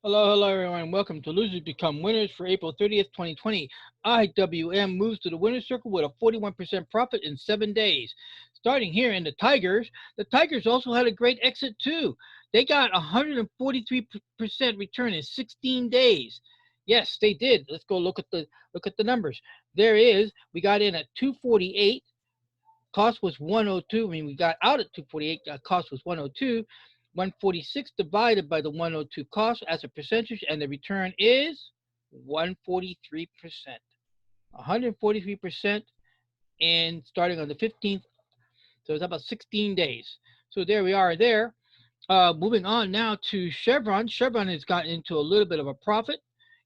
Hello, hello everyone. Welcome to Losers Become Winners for April 30th, 2020. IWM moves to the winner's circle with a 41% profit in 7 days. Starting here in the Tigers also had a great exit too. They got 143% return in 16 days. Yes, they did. Let's go look at the numbers. We got in at 248. Cost was 102. I mean, we got out at 248. Cost was 102. 146 divided by the 102 cost as a percentage, and the return is 143%. 143% in starting on the 15th. So it's about 16 days. So there we are there. Moving on now to Chevron. Chevron has gotten into a little bit of a profit.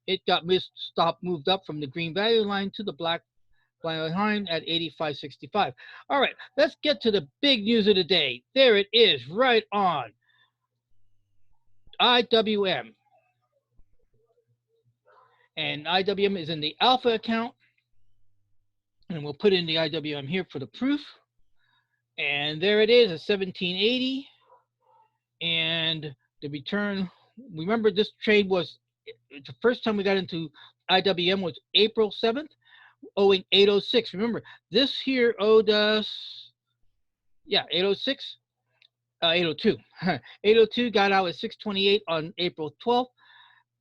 It got moved up from the green value line to the black behind at 85.65. All right, let's get to the big news of the day. There it is, right on IWM. And IWM is in the alpha account. And we'll put in the IWM here for the proof. And there it is, a 1780. And the return, remember this trade was, the first time we got into IWM was April 7th, owing 806. Remember, this here owed us, 806, 802. 802 got out at 628 on April 12th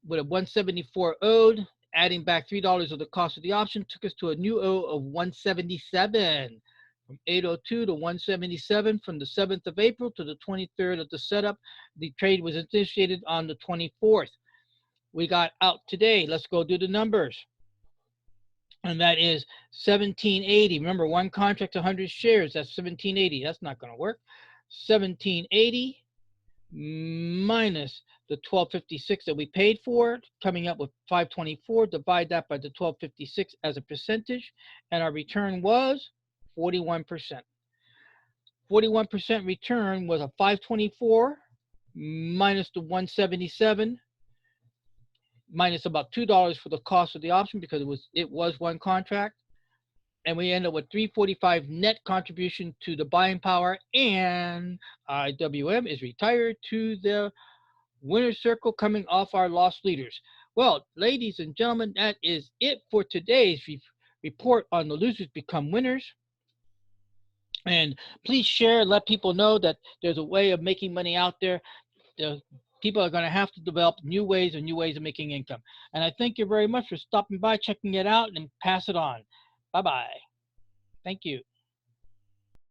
with a 174 owed. Adding back $3 of the cost of the option took us to a new O of 177. From 802 to 177 from the 7th of April to the 23rd of the setup. The trade was initiated on the 24th. We got out today. Let's go do the numbers. And that is 1780. Remember, one contract, 100 shares. That's 1780. That's not going to work. 1780 minus the 1256 that we paid for, coming up with 524. Divide that by the 1256 as a percentage, and our return was 41%. 41% return was a 524 minus the 177 minus about $2 for the cost of the option because it was one contract, and we end up with 345 net contribution to the buying power, and IWM is retired to the winner's circle, coming off our lost leaders. Well, ladies and gentlemen, that is it for today's report on the Losers Become Winners. And please share and let people know that there's a way of making money out there. The people are going to have to develop new ways and new ways of making income. And I thank you very much for stopping by, checking it out, and pass it on. Bye-bye. Thank you.